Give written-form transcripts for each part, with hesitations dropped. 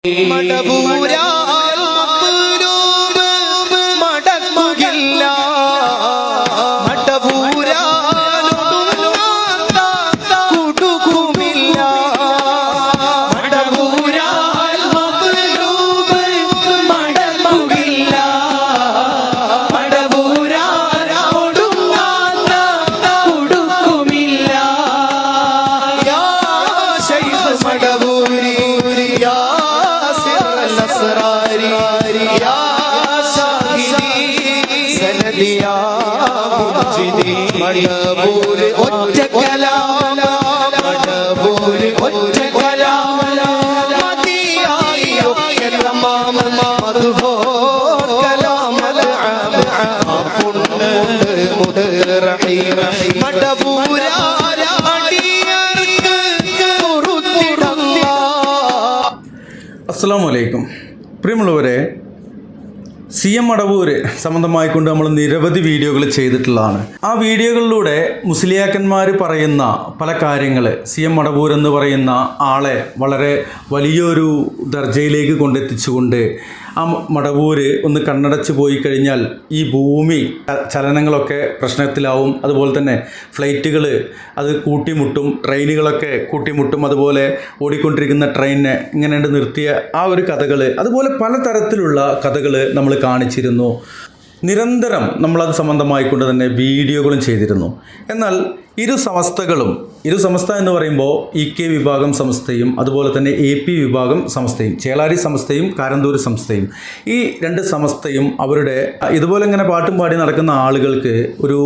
മടപൂരാൽ മഖ്ലൂബ് മടങ്ങുകില്ല. മടപൂരാൽ ഒടുങ്ങാത്ത കുടുക്കുമില്ല. മടപൂരാൽ മഖ്ലൂബ് മടങ്ങുകില്ല. മടപൂരാൽ ഒടുങ്ങാത്ത കുടുക്കുമില്ല. യാ Sheikh മടപൂരി യാ മടപൂര് ഒറ്റക്കലാമ മടപൂര് ഒറ്റക്കലാമ മതിയായോ കലാമ മദ്ഹൂർ കലാമൽ അബ്ദുണ്ട് മുദ്റഹീം മടപൂരാര അടിയർക്ക് കുറുത്തിടല്ല. അസ്സലാമു അലൈക്കും. പ്രിയമുള്ളവരെ, CM മടവൂര് സംബന്ധമായിക്കൊണ്ട് നമ്മൾ നിരവധി വീഡിയോകൾ ചെയ്തിട്ടുള്ളതാണ്. ആ വീഡിയോകളിലൂടെ മുസ്ലിയാക്കന്മാർ പറയുന്ന പല കാര്യങ്ങൾ CM മടവൂർ എന്ന് പറയുന്ന ആളെ വളരെ വലിയൊരു ദർജയിലേക്ക് കൊണ്ടെത്തിച്ചുകൊണ്ട് ആ മടവൂര് ഒന്ന് കണ്ണടച്ച് പോയി കഴിഞ്ഞാൽ ഈ ഭൂമി ചലനങ്ങളൊക്കെ പ്രശ്നത്തിലാവും. അതുപോലെ തന്നെ ഫ്ലൈറ്റുകൾ അത് കൂട്ടിമുട്ടും, ട്രെയിനുകളൊക്കെ കൂട്ടിമുട്ടും. അതുപോലെ ഓടിക്കൊണ്ടിരിക്കുന്ന ട്രെയിനിനെ ഇങ്ങനെ നിർത്തിയ ആ ഒരു കഥകൾ, അതുപോലെ പലതരത്തിലുള്ള കഥകൾ നമ്മൾ കാണിച്ചിരുന്നു. നിരന്തരം നമ്മളത് സംബന്ധമായിക്കൊണ്ട് തന്നെ വീഡിയോകളും ചെയ്തിരുന്നു. എന്നാൽ ഇരു സമസ്ത എന്ന് പറയുമ്പോൾ EK വിഭാഗം സമസ്തയും അതുപോലെ തന്നെ AP വിഭാഗം സമസ്തയും, ചേളാരി സമസ്തയും കാരന്തൂർ സമസ്തയും, ഈ രണ്ട് സമസ്തയും അവരുടെ ഇതുപോലെ ഇങ്ങനെ പാട്ടും പാടി നടക്കുന്ന ആളുകൾക്ക് ഒരു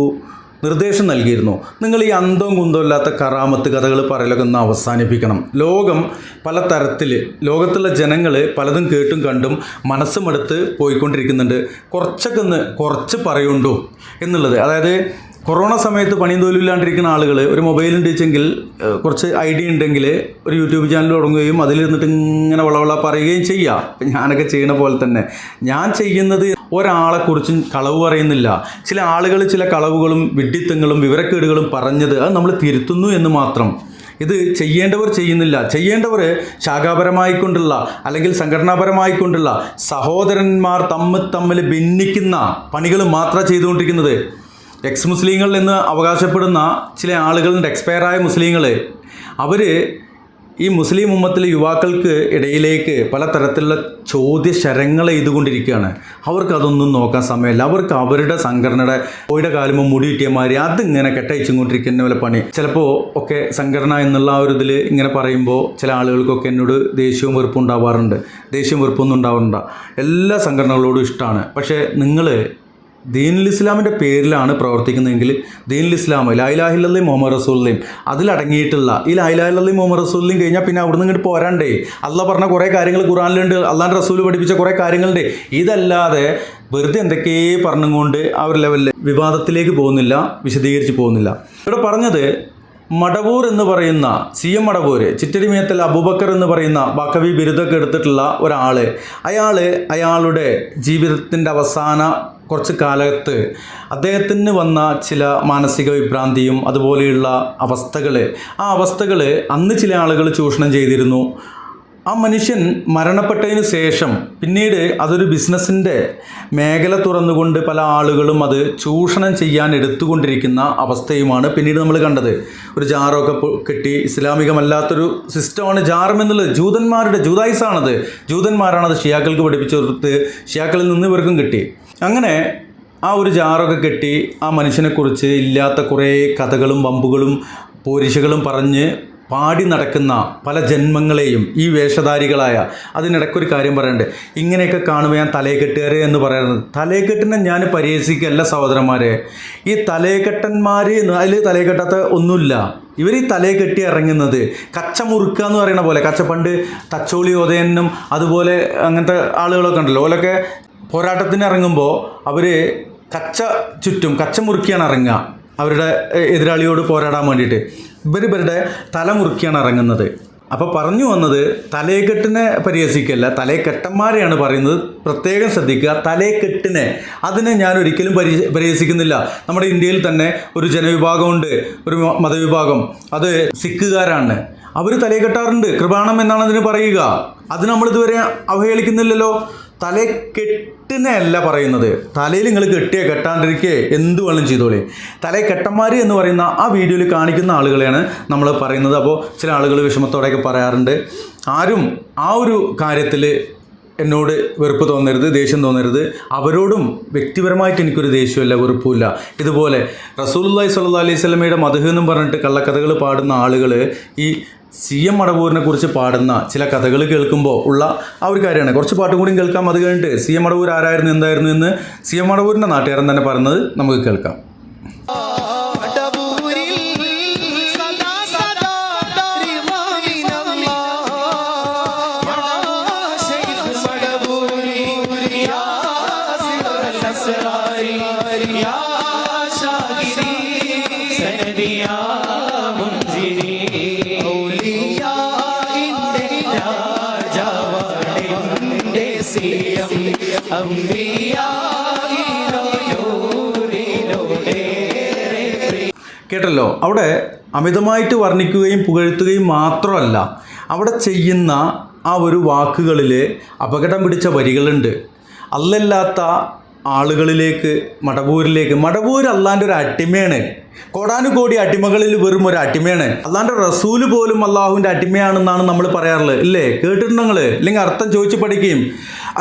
നിർദ്ദേശം നൽകിയിരുന്നു. നിങ്ങൾ ഈ അന്തവും കുന്തവും ഇല്ലാത്ത കറാമത്ത് കഥകൾ പറയലൊക്കെ ഒന്ന് അവസാനിപ്പിക്കണം. ലോകം പലതരത്തിൽ, ലോകത്തുള്ള ജനങ്ങൾ പലതും കേട്ടും കണ്ടും മനസ്സുമെടുത്ത് പോയിക്കൊണ്ടിരിക്കുന്നുണ്ട്. കുറച്ച് പറയുണ്ടോ എന്നുള്ളത്. അതായത് കൊറോണ സമയത്ത് പണിയും തൊഴിലില്ലാണ്ടിരിക്കുന്ന ആളുകൾ ഒരു മൊബൈലുണ്ടെങ്കിൽ, കുറച്ച് ഐഡിയ ഉണ്ടെങ്കിൽ ഒരു യൂട്യൂബ് ചാനൽ തുടങ്ങുകയും അതിലിരുന്നിട്ട് ഇങ്ങനെ വളവള പറയുകയും ചെയ്യാം. ഞാനൊക്കെ ചെയ്യണ പോലെ തന്നെ ഞാൻ ചെയ്യുന്നത് ഒരാളെക്കുറിച്ചും കളവ് പറയുന്നില്ല. ചില ആളുകൾ ചില കളവുകളും വിഡ്ഢിത്തങ്ങളും വിവരക്കേടുകളും പറഞ്ഞത് അത് നമ്മൾ തിരുത്തുന്നു എന്ന് മാത്രം. ഇത് ചെയ്യേണ്ടവർ ചെയ്യുന്നില്ല. ചെയ്യേണ്ടവർ ശാഖാപരമായിക്കൊണ്ടുള്ള അല്ലെങ്കിൽ സംഘടനാപരമായിക്കൊണ്ടുള്ള സഹോദരന്മാർ തമ്മിൽ ഭിന്നിക്കുന്ന പണികൾ മാത്രമാണ് ചെയ്തുകൊണ്ടിരിക്കുന്നത്. എക്സ് മുസ്ലിങ്ങൾ എന്ന് അവകാശപ്പെടുന്ന ചില ആളുകളുണ്ട്, എക്സ്പയറായ മുസ്ലിങ്ങൾ. അവർ ഈ മുസ്ലിം ഉമ്മത്തിലെ യുവാക്കൾക്ക് ഇടയിലേക്ക് പലതരത്തിലുള്ള ചോദ്യശരങ്ങൾ എഴുതുകൊണ്ടിരിക്കുകയാണ്. അവർക്കതൊന്നും നോക്കാൻ സമയമില്ല. അവർക്ക് അവരുടെ സംഘടനയുടെ പോയുടെ കാലുമ്പോൾ മുടി കിട്ടിയമാതിരി അതിങ്ങനെ കെട്ടയച്ചും കൊണ്ടിരിക്കുന്ന പോലെ പണി. ചിലപ്പോൾ ഒക്കെ സംഘടന എന്നുള്ള ആ ഒരു ഇതിൽ ഇങ്ങനെ പറയുമ്പോൾ ചില ആളുകൾക്കൊക്കെ എന്നോട് ദേഷ്യവും വെറുപ്പും ഉണ്ടാവാറുണ്ട്. ദേഷ്യവും വെറുപ്പൊന്നും ഉണ്ടാവാറുണ്ട്. എല്ലാ സംഘടനകളോടും ഇഷ്ടമാണ്. പക്ഷേ നിങ്ങൾ ദീനുൽ ഇസ്ലാമിൻ്റെ പേരിലാണ് പ്രവർത്തിക്കുന്നതെങ്കിൽ ദീനുൽ ഇസ്ലാം ലാ ഇലാഹ ഇല്ലല്ലാഹ് മുഹമ്മദ് റസൂലുള്ളാഹി അതിലടങ്ങിയിട്ടുള്ള ഈ ലാ ഇലാഹ ഇല്ലല്ലാഹ് മുഹമ്മദ് റസൂലുള്ളാഹി കഴിഞ്ഞാൽ പിന്നെ അവിടുന്ന് ഇങ്ങോട്ട് പോരാണ്ടേ. അള്ളാഹ് പറഞ്ഞ കുറേ കാര്യങ്ങൾ ഖുർആനിലുണ്ട്, അള്ളാഹുവിൻ്റെ റസൂൽ പഠിപ്പിച്ച കുറേ കാര്യങ്ങളുണ്ട്. ഇതല്ലാതെ വെറുതെ എന്തൊക്കെ പറഞ്ഞുകൊണ്ട് ആ ഒരു ലെവലിൽ വിവാദത്തിലേക്ക് പോകുന്നില്ല, വിശദീകരിച്ച് പോകുന്നില്ല. ഇവിടെ പറഞ്ഞത് മടവൂർ എന്ന് പറയുന്ന CM മടവൂര്, ചിറ്റരിമേത്തൽ അബൂബക്കർ എന്ന് പറയുന്ന ബക്കവി ബിരുദമൊക്കെ എടുത്തിട്ടുള്ള ഒരാൾ, അയാളുടെ ജീവിതത്തിൻ്റെ അവസാന കുറച്ച് കാലത്ത് അദ്ദേഹത്തിന് വന്ന ചില മാനസിക വിഭ്രാന്തിയും അതുപോലെയുള്ള അവസ്ഥകൾ, ആ അവസ്ഥകൾ അന്ന് ചില ആളുകൾ ചൂഷണം ചെയ്തിരുന്നു. ആ മനുഷ്യൻ മരണപ്പെട്ടതിന് ശേഷം പിന്നീട് അതൊരു ബിസിനസ്സിൻ്റെ മേഖല തുറന്നുകൊണ്ട് പല ആളുകളും അത് ചൂഷണം ചെയ്യാൻ എടുത്തുകൊണ്ടിരിക്കുന്ന അവസ്ഥയുമാണ് പിന്നീട് നമ്മൾ കണ്ടത്. ഒരു ജാറൊക്കെ കെട്ടി, ഇസ്ലാമികമല്ലാത്തൊരു സിസ്റ്റമാണ് ജാറം എന്നുള്ളത്. ജൂതായുസാണത്. ജൂതന്മാരാണത് ഷിയാക്കൾക്ക് പഠിപ്പിച്ചു കൊടുത്ത് ഷിയാക്കളിൽ നിന്ന് ഇവർക്കും കിട്ടി. അങ്ങനെ ആ ഒരു ജാറൊക്കെ കെട്ടി ആ മനുഷ്യനെക്കുറിച്ച് ഇല്ലാത്ത കുറേ കഥകളും വമ്പുകളും പോരിശകളും പറഞ്ഞ് പാടി നടക്കുന്ന പല ജന്മങ്ങളെയും ഈ വേഷധാരികളായ, അതിനിടയ്ക്കൊരു കാര്യം പറയണ്ടേ, ഇങ്ങനെയൊക്കെ കാണുമ്പോൾ ഞാൻ തലയെക്കെട്ടുകാരെ എന്ന് പറയുന്നത്, തലയെക്കെട്ടിനെ ഞാൻ പരിഹസിക്കല്ല സഹോദരന്മാരെ. ഈ തലയെക്കെട്ടന്മാർ അതിൽ തലയെക്കെട്ടാത്ത ഒന്നുമില്ല. ഇവർ ഈ തലയെ കെട്ടി ഇറങ്ങുന്നത് കച്ച മുറുക്കുക എന്ന് പറയുന്ന പോലെ, പണ്ട് തച്ചോളി ഉദയനും അതുപോലെ അങ്ങനത്തെ ആളുകളൊക്കെ ഉണ്ടല്ലോ, ഓലൊക്കെ പോരാട്ടത്തിന് ഇറങ്ങുമ്പോൾ അവർ കച്ച മുറുക്കിയാണ് ഇറങ്ങുക അവരുടെ എതിരാളിയോട് പോരാടാൻ വേണ്ടിയിട്ട്. ഇവരുടെ തല മുറുക്കിയാണ് ഇറങ്ങുന്നത്. അപ്പോൾ പറഞ്ഞു വന്നത് തലയെക്കെട്ടിനെ പരിഹസിക്കല്ല, തലയെക്കെട്ടന്മാരെയാണ് പറയുന്നത്. പ്രത്യേകം ശ്രദ്ധിക്കുക, തലയെക്കെട്ടിനെ അതിനെ ഞാൻ ഒരിക്കലും പരിഹസിക്കുന്നില്ല. നമ്മുടെ ഇന്ത്യയിൽ തന്നെ ഒരു ജനവിഭാഗമുണ്ട്, ഒരു മതവിഭാഗം, അത് സിഖുകാരാണ്. അവർ തലയിൽ കെട്ടാറുണ്ട്. കൃപാണം എന്നാണ് അതിന് പറയുക. അത് നമ്മളിതുവരെ അവഹേളിക്കുന്നില്ലല്ലോ. തലക്കെട്ടിനെയല്ല പറയുന്നത്, തലയിൽ നിങ്ങൾ കെട്ടാണ്ടിരിക്കേ എന്ത് വേണം ചെയ്തോളേ. തലയിൽ കെട്ടന്മാർ എന്ന് പറയുന്ന ആ വീഡിയോയിൽ കാണിക്കുന്ന ആളുകളെയാണ് നമ്മൾ പറയുന്നത്. അപ്പോൾ ചില ആളുകൾ വിഷമത്തോടെയൊക്കെ പറയാറുണ്ട്, ആരും ആ ഒരു കാര്യത്തിൽ എന്നോട് വെറുപ്പ് തോന്നരുത്, ദേഷ്യം തോന്നരുത്. അവരോടും വ്യക്തിപരമായിട്ട് എനിക്കൊരു ദേഷ്യമില്ല, വെറുപ്പുമില്ല. ഇതുപോലെ റസൂലുള്ളാഹി സ്വല്ലല്ലാഹു അലൈഹി വസല്ലമയുടെ മദ്ഹ് എന്നും പറഞ്ഞിട്ട് കള്ളക്കഥകൾ പാടുന്ന ആളുകൾ ഈ CM മടവൂരിനെ കുറിച്ച് പാടുന്ന ചില കഥകൾ കേൾക്കുമ്പോൾ ഉള്ള ആ ഒരു കാര്യമാണ്. കുറച്ച് പാട്ടും കൂടി കേൾക്കാം. അത് കഴിഞ്ഞിട്ട് CM മടവൂർ ആരായിരുന്നു, എന്തായിരുന്നു എന്ന് CM മടവൂരിൻ്റെ നാട്ടുകാരൻ തന്നെ പറയുന്നത് നമുക്ക് കേൾക്കാം. കേട്ടല്ലോ, അവിടെ അമിതമായിട്ട് വർണ്ണിക്കുകയും പുകഴ്ത്തുകയും മാത്രമല്ല, അവിടെ ചെയ്യുന്ന ആ ഒരു വാക്കുകളിൽ അപകടം പിടിച്ച വരികളുണ്ട്. അല്ലല്ലാത്ത ആളുകളിലേക്ക്, മടവൂർ അള്ളാൻ്റെ ഒരു അടിമയാണ്. കോടാനുകോടി അടിമകളിൽ വെറും ഒരു അടിമയാണ്. അള്ളാൻ്റെ റസൂല് പോലും അള്ളാഹുവിൻ്റെ അടിമയാണെന്നാണ് നമ്മൾ പറയാറുള്ളത്, ഇല്ലേ? കേട്ടിട്ടുണ്ടോ നിങ്ങൾ? ഇല്ലെങ്കിൽ അർത്ഥം ചോദിച്ച് പഠിക്കുകയും.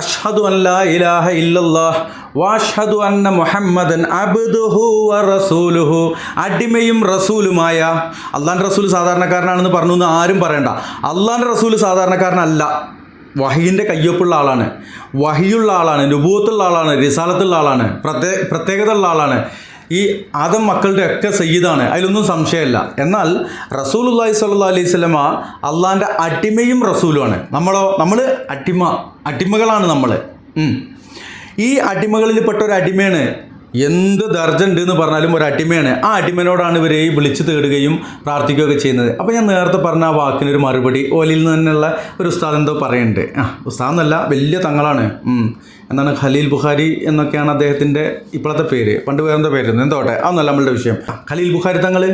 അഷ്ഹദു അല്ലാ ഇലാഹ ഇല്ലല്ലാഹ് വഅഷ്ഹദു അന്ന മുഹമ്മദൻ അബ്ദുഹു വറസൂലുഹു. അടിമയും റസൂലുമായ അള്ളാൻ്റെ റസൂൽ സാധാരണക്കാരനാണെന്ന് പറഞ്ഞു എന്ന് ആരും പറയണ്ട. അള്ളാൻ്റെ റസൂൽ സാധാരണക്കാരനല്ല, വഹിയിൻ്റെ കയ്യൊപ്പുള്ള ആളാണ്, വഹിയുള്ള ആളാണ്, നുബൂവത്തുള്ള ആളാണ്, റിസാലത്തുള്ള ആളാണ്, പ്രത്യേകത ഉള്ള ആളാണ്. ഈ ആദം മക്കളുടെ ഒക്കെ സയ്യിദാണ്, അതിലൊന്നും സംശയമില്ല. എന്നാൽ റസൂലുള്ളാഹി സ്വല്ലല്ലാഹു അലൈഹി വസല്ലമ അള്ളാൻ്റെ അടിമയും റസൂലുമാണ്. നമ്മൾ അടിമകളാണ് നമ്മൾ. ഈ അടിമകളിൽപ്പെട്ട ഒരു അടിമയാണ്. എന്ത് ദർജ ഉണ്ട് എന്ന് പറഞ്ഞാലും ഒരു അടിമയാണ്. ആ അടിമനോടാണ് ഇവരെ വിളിച്ചു തേടുകയും പ്രാർത്ഥിക്കുകയൊക്കെ ചെയ്യുന്നത്. അപ്പോൾ ഞാൻ നേരത്തെ പറഞ്ഞ ആ വാക്കിനൊരു മറുപടി ഓലിയിൽ നിന്നുള്ള ഒരു ഉസ്താദ് എന്തോ പറയുന്നുണ്ട്. ഉസ്താദ് എന്നല്ല, വലിയ തങ്ങളാണ്. എന്താണ്, ഖലീൽ ബുഖാരി എന്നൊക്കെയാണ് അദ്ദേഹത്തിൻ്റെ ഇപ്പോഴത്തെ പേര്. പണ്ട് വേറെന്തോ പേരുന്നു, എന്തോട്ടെ, അതൊന്നല്ല നമ്മളുടെ വിഷയം. ഖലീൽ ബുഖാരി തങ്ങൾ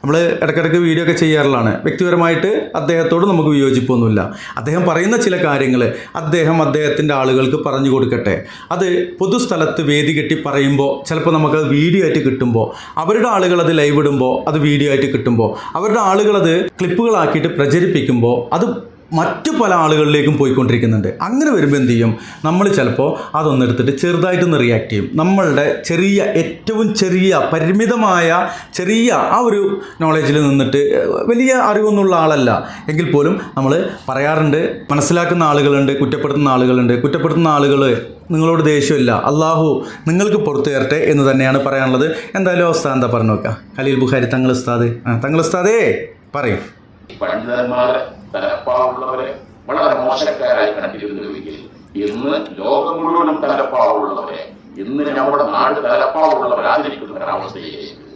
നമ്മൾ ഇടയ്ക്കിടയ്ക്ക് വീഡിയോ ഒക്കെ ചെയ്യാറുള്ളതാണ്. വ്യക്തിപരമായിട്ട് അദ്ദേഹത്തോട് നമുക്ക് വിയോജിപ്പൊന്നുമില്ല. അദ്ദേഹം പറയുന്ന ചില കാര്യങ്ങൾ അദ്ദേഹത്തിൻ്റെ ആളുകൾക്ക് പറഞ്ഞു കൊടുക്കട്ടെ. അത് പൊതുസ്ഥലത്ത് വേദി കെട്ടി പറയുമ്പോൾ ചിലപ്പോൾ നമുക്കത് വീഡിയോ ആയിട്ട് കിട്ടുമ്പോൾ, അവരുടെ ആളുകൾ അത് ലൈവ് ഇടുമ്പോൾ അത് വീഡിയോ ആയിട്ട് കിട്ടുമ്പോൾ, അവരുടെ ആളുകളത് ക്ലിപ്പുകളാക്കിയിട്ട് പ്രചരിപ്പിക്കുമ്പോൾ അത് മറ്റു പല ആളുകളിലേക്കും പോയിക്കൊണ്ടിരിക്കുന്നുണ്ട്. അങ്ങനെ വരുമ്പോൾ എന്ത് ചെയ്യും, നമ്മൾ ചിലപ്പോൾ അതൊന്നെടുത്തിട്ട് ചെറുതായിട്ടൊന്ന് റിയാക്ട് ചെയ്യും. നമ്മളുടെ ഏറ്റവും ചെറിയ പരിമിതമായ ആ ഒരു നോളേജിൽ നിന്നിട്ട്, വലിയ അറിവൊന്നുള്ള ആളല്ല എങ്കിൽ പോലും നമ്മൾ പറയാറുണ്ട്. മനസ്സിലാക്കുന്ന ആളുകളുണ്ട്, കുറ്റപ്പെടുത്തുന്ന ആളുകൾ നിങ്ങളോട് ദേഷ്യമില്ല, അള്ളാഹു നിങ്ങൾക്ക് പുറത്തു തരട്ടെ എന്ന് തന്നെയാണ് പറയാനുള്ളത്. എന്തായാലും ഉസ്താദ് എന്താ പറഞ്ഞു നോക്കാം. ഖലീൽ ബുഖാരി തങ്ങൾ ഉസ്താദേ പറയും. പണ്ഡിതന്മാരെ, തലപ്പാവുള്ളവരെ വളരെ മോശക്കാരായി കണ്ടിരുന്നുവെങ്കിൽ ഇന്ന് ലോകം മുഴുവനും തലപ്പാവുള്ളവരെ, ഇന്ന് നമ്മുടെ നാട് തലപ്പാവുള്ളവരായിരിക്കുന്ന ഒരവസ്ഥയിലേക്ക്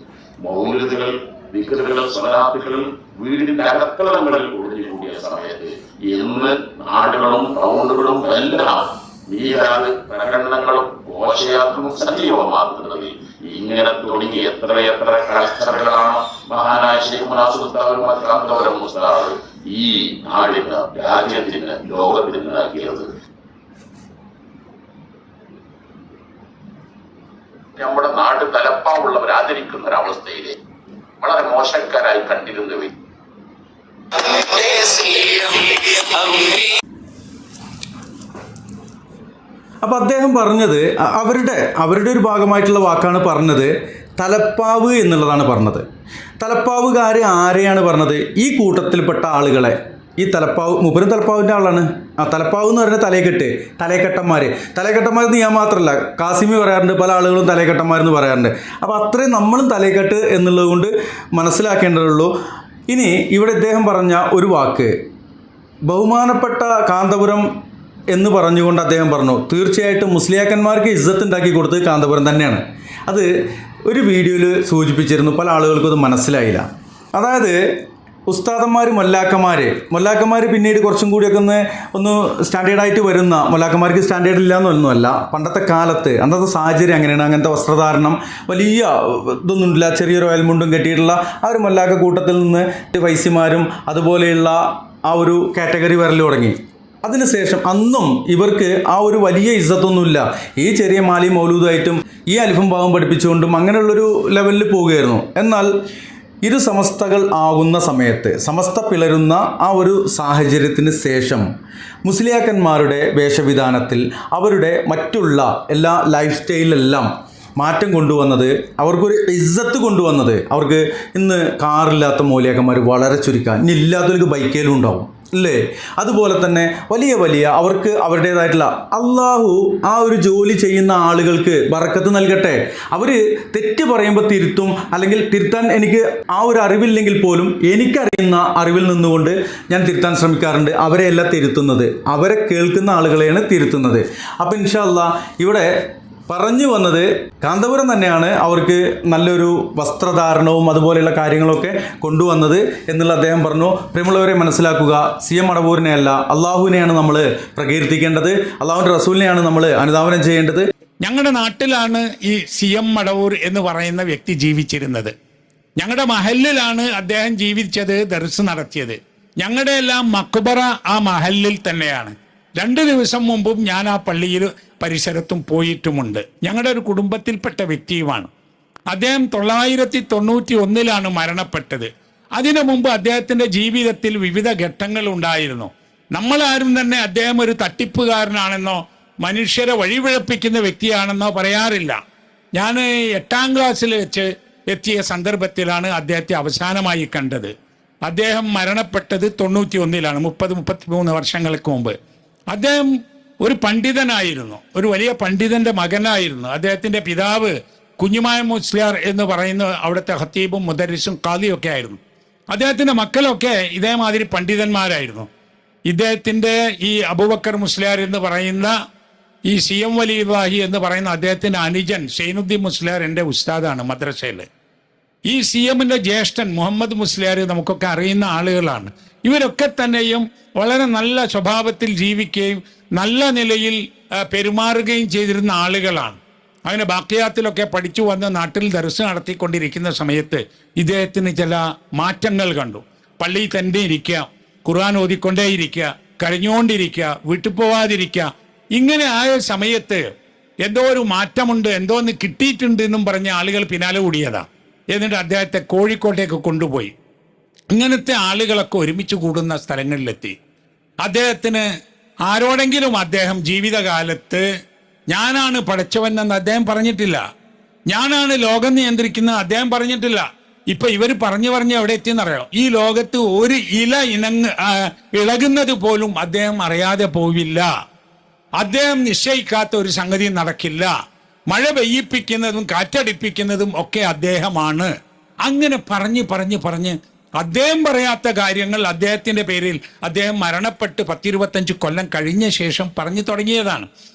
മൗലിദുകൾ, ദിക്റുകൾ, സ്വലാത്തുകൾ വീടിന്റെ അകത്തളങ്ങളിൽ ഒഴിഞ്ഞുകൂടിയ സമയത്ത് ഇന്ന് നാടുകളും ടൗണുകളും എല്ലാം മീരാത് പ്രകടനങ്ങളും ഘോഷയാത്രയും സജീവമാകുന്നത്. ഇങ്ങനെ തുടങ്ങി എത്രയെത്ര കാഴ്ചകളാണ് മഹാനായ ശൈഖ് നാസറുദ്ദീൻ മുസ്താദ് ഈ നാടിന്, രാജ്യത്തിന്, ലോകത്തിന് നൽകിയത്. നമ്മുടെ നാട് തലപ്പാവുള്ളവർ ആദരിക്കുന്ന ഒരവസ്ഥയിലെ വളരെ മോശക്കാരായി കണ്ടിരുന്നവർ. അപ്പോൾ അദ്ദേഹം പറഞ്ഞത് അവരുടെ ഒരു ഭാഗമായിട്ടുള്ള വാക്കാണ് പറഞ്ഞത്. തലപ്പാവ് എന്നുള്ളതാണ് പറഞ്ഞത്. തലപ്പാവുകാർ ആരെയാണ് പറഞ്ഞത്? ഈ കൂട്ടത്തിൽപ്പെട്ട ആളുകളെ. ഈ മൂപ്പരും തലപ്പാവിൻ്റെ ആളാണ്. തലപ്പാവ് എന്ന് പറഞ്ഞാൽ തലയെക്കെട്ടന്മാരെന്ന് ഞാൻ മാത്രമല്ല, കാസിമി പറയാറുണ്ട്, പല ആളുകളും തലയെക്കെട്ടന്മാരെന്ന് പറയാറുണ്ട്. അപ്പോൾ അത്രയും നമ്മളും തലയെക്കെട്ട് എന്നുള്ളത് കൊണ്ട് മനസ്സിലാക്കേണ്ടതുള്ളൂ. ഇനി ഇവിടെ ഇദ്ദേഹം പറഞ്ഞ ഒരു വാക്ക്, ബഹുമാനപ്പെട്ട കാന്തപുരം എന്ന് പറഞ്ഞുകൊണ്ട് അദ്ദേഹം പറഞ്ഞു, തീർച്ചയായിട്ടും മുസ്ലിയാക്കന്മാർക്ക് ഇസ്സത്ത് ഉണ്ടാക്കി കൊടുത്തത് കാന്തപുരം തന്നെയാണ്. അത് ഒരു വീഡിയോയിൽ സൂചിപ്പിച്ചിരുന്നു, പല ആളുകൾക്കും അത് മനസ്സിലായില്ല. അതായത് ഉസ്താദന്മാർ മൊല്ലാക്കന്മാർ പിന്നീട് കുറച്ചും കൂടിയൊക്കെ ഒന്ന് സ്റ്റാൻഡേർഡായിട്ട് വരുന്ന, മൊല്ലാക്കന്മാർക്ക് സ്റ്റാൻഡേർഡ് ഇല്ലയെന്നൊന്നുമല്ല, പണ്ടത്തെ കാലത്ത് അന്നത്തെ സാഹചര്യം അങ്ങനെയാണ്. അങ്ങനത്തെ വസ്ത്രധാരണം വലിയ ഇതൊന്നുമില്ല, ചെറിയൊരു അയൽമുണ്ടും കെട്ടിയിട്ടുള്ള ആ ഒരു മൊല്ലാക്ക കൂട്ടത്തിൽ നിന്ന് വൈസിമാരും അതുപോലെയുള്ള ആ ഒരു കാറ്റഗറി വരൽ തുടങ്ങി. അതിനുശേഷം അന്നും ഇവർക്ക് ആ ഒരു വലിയ ഇസ്സത്തൊന്നുമില്ല. ഈ ചെറിയ മാലി മൗലൂദായിട്ടും ഈ അലിഫും ഭാവം പഠിപ്പിച്ചുകൊണ്ടും അങ്ങനെയുള്ളൊരു ലെവലിൽ പോവുകയായിരുന്നു. എന്നാൽ ഇരു സമസ്തകൾ ആകുന്ന സമയത്ത്, സമസ്ത പിളരുന്ന ആ ഒരു സാഹചര്യത്തിന് ശേഷം മുസ്ലിയാക്കന്മാരുടെ വേഷവിധാനത്തിൽ, അവരുടെ മറ്റുള്ള എല്ലാ ലൈഫ് സ്റ്റൈലിലെല്ലാം മാറ്റം കൊണ്ടുവന്നത്, അവർക്കൊരു ഇസ്സത്ത് കൊണ്ടുവന്നത്, അവർക്ക് ഇന്ന് കാറില്ലാത്ത മൗലിയാക്കന്മാർ വളരെ ചുരുക്കാൻ, ഇനി ഇല്ലാത്തവർക്ക് ബൈക്കേലും ഉണ്ടാവും അല്ലേ? അതുപോലെ തന്നെ വലിയ അവർക്ക് അവരുടേതായിട്ടുള്ള അള്ളാഹു ആ ഒരു ജോലി ചെയ്യുന്ന ആളുകൾക്ക് ബറക്കത്ത് നൽകട്ടെ. അവർ തെറ്റ് പറയുമ്പോൾ തിരുത്തും, അല്ലെങ്കിൽ തിരുത്താൻ എനിക്ക് ആ ഒരു അറിവില്ലെങ്കിൽ പോലും എനിക്കറിയുന്ന അറിവിൽ നിന്നുകൊണ്ട് ഞാൻ തിരുത്താൻ ശ്രമിക്കാറുണ്ട്. അവരെയല്ല തിരുത്തുന്നത്, അവരെ കേൾക്കുന്ന ആളുകളെയാണ് തിരുത്തുന്നത്. അപ്പോൾ ഇൻഷാ അല്ലാഹ് ഇവിടെ പറഞ്ഞു വന്നത് കാന്തപുരം തന്നെയാണ് അവർക്ക് നല്ലൊരു വസ്ത്രധാരണവും അതുപോലെയുള്ള കാര്യങ്ങളൊക്കെ കൊണ്ടുവന്നത് എന്നുള്ള അദ്ദേഹം പറഞ്ഞു. പ്രിയമുള്ളവരെ മനസ്സിലാക്കുക, CM മടവൂരിനെയല്ല അള്ളാഹുവിനെയാണ് നമ്മൾ പ്രകീർത്തിക്കേണ്ടത്, അള്ളാഹുവിൻ്റെ റസൂലിനെയാണ് നമ്മൾ അനുധാവനം ചെയ്യേണ്ടത്. ഞങ്ങളുടെ നാട്ടിലാണ് ഈ CM മടവൂർ എന്ന് പറയുന്ന വ്യക്തി ജീവിച്ചിരുന്നത്. ഞങ്ങളുടെ മഹല്ലിലാണ് അദ്ദേഹം ജീവിച്ചത്, ദർസ് നടത്തിയത്. ഞങ്ങളുടെ എല്ലാം മക്ബറ ആ മഹല്ലിൽ തന്നെയാണ്. 2 ദിവസം മുമ്പും ഞാൻ ആ പള്ളിയിൽ പരിസരത്തും പോയിട്ടുമുണ്ട്. ഞങ്ങളുടെ ഒരു കുടുംബത്തിൽപ്പെട്ട വ്യക്തിയുമാണ്. അദ്ദേഹം 991 മരണപ്പെട്ടത്. അതിനു മുമ്പ് അദ്ദേഹത്തിൻ്റെ ജീവിതത്തിൽ വിവിധ ഘട്ടങ്ങൾ ഉണ്ടായിരുന്നു. നമ്മളാരും തന്നെ അദ്ദേഹം ഒരു തട്ടിപ്പുകാരനാണെന്നോ മനുഷ്യരെ വഴിപിഴപ്പിക്കുന്ന വ്യക്തിയാണെന്നോ പറയാറില്ല. ഞാൻ 8ാം ക്ലാസ്സിൽ വെച്ച് എത്തിയ സന്ദർഭത്തിലാണ് അദ്ദേഹത്തെ അവസാനമായി കണ്ടത്. അദ്ദേഹം മരണപ്പെട്ടത് 91 33 വർഷങ്ങൾക്ക് മുമ്പ്. അദ്ദേഹം ഒരു പണ്ഡിതനായിരുന്നു, ഒരു വലിയ പണ്ഡിതന്റെ മകനായിരുന്നു. അദ്ദേഹത്തിന്റെ പിതാവ് കുഞ്ഞുമായ മുസ്ലിയാർ എന്ന് പറയുന്ന അവിടുത്തെ ഖത്തീബും മുദരിസും ഖാദിയൊക്കെ ആയിരുന്നു. അദ്ദേഹത്തിന്റെ മക്കളൊക്കെ ഇതേമാതിരി പണ്ഡിതന്മാരായിരുന്നു. ഇദ്ദേഹത്തിന്റെ ഈ അബൂബക്കർ മുസ്ലിയാർ എന്ന് പറയുന്ന ഈ CM വലിയുല്ലാഹി എന്ന് പറയുന്ന അദ്ദേഹത്തിന്റെ അനുജൻ സൈനുദ്ദീൻ മുസ്ലിയാർ എൻ്റെ ഉസ്താദാണ് മദ്രസയിൽ. ഈ CMന്റെ ജ്യേഷ്ഠൻ മുഹമ്മദ് മുസ്ലിയാർ നമുക്കൊക്കെ അറിയുന്ന ആളുകളാണ്. ഇവരൊക്കെ തന്നെയും വളരെ നല്ല സ്വഭാവത്തിൽ ജീവിക്കുകയും നല്ല നിലയിൽ പെരുമാറുകയും ചെയ്തിരുന്ന ആളുകളാണ്. അങ്ങനെ ബാക്കിയാത്തിലൊക്കെ പഠിച്ചു വന്ന് നാട്ടിൽ ദർസ് നടത്തിക്കൊണ്ടിരിക്കുന്ന സമയത്ത് ഇദ്ദേഹത്തിന് ചില മാറ്റങ്ങൾ കണ്ടു. പള്ളിയിൽ തന്നെ ഇരിക്കുക, ഖുർആൻ ഓതിക്കൊണ്ടേയിരിക്കുക, കരഞ്ഞുകൊണ്ടിരിക്കുക, വീട്ടിൽ പോവാതിരിക്കുക. ഇങ്ങനെ ആയ സമയത്ത് എന്തോ ഒരു മാറ്റമുണ്ട്, എന്തോ ഒന്ന് കിട്ടിയിട്ടുണ്ട് എന്നും പറഞ്ഞ ആളുകൾ പിന്നാലെ കൂടിയതാ. എന്നിട്ട് അദ്ദേഹത്തെ കോഴിക്കോട്ടേക്ക് കൊണ്ടുപോയി. ഇങ്ങനത്തെ ആളുകളൊക്കെ ഒരുമിച്ച് കൂടുന്ന സ്ഥലങ്ങളിലെത്തി. അദ്ദേഹത്തിന് ആരോടെങ്കിലും അദ്ദേഹം ജീവിതകാലത്ത് ഞാനാണ് പടച്ചവനെന്ന് അദ്ദേഹം പറഞ്ഞിട്ടില്ല, ഞാനാണ് ലോകം നിയന്ത്രിക്കുന്നത് അദ്ദേഹം പറഞ്ഞിട്ടില്ല. ഇപ്പൊ ഇവർ പറഞ്ഞു എവിടെ എത്തിയെന്നറിയോ? ഈ ലോകത്ത് ഒരു ഇല ഇളകുന്നത് പോലും അദ്ദേഹം അറിയാതെ പോവില്ല. അദ്ദേഹം നിശ്ചയിക്കാത്ത ഒരു സംഗതി നടക്കില്ല. മഴ പെയ്യിപ്പിക്കുന്നതും കാറ്റടിപ്പിക്കുന്നതും ഒക്കെ അദ്ദേഹമാണ്. അങ്ങനെ പറഞ്ഞ് അദ്ദേഹം പറയാത്ത കാര്യങ്ങൾ അദ്ദേഹത്തിന്റെ പേരിൽ അദ്ദേഹം മരണപ്പെട്ട് 10-25 കൊല്ലം കഴിഞ്ഞ ശേഷം പറഞ്ഞു തുടങ്ങിയതാണ്.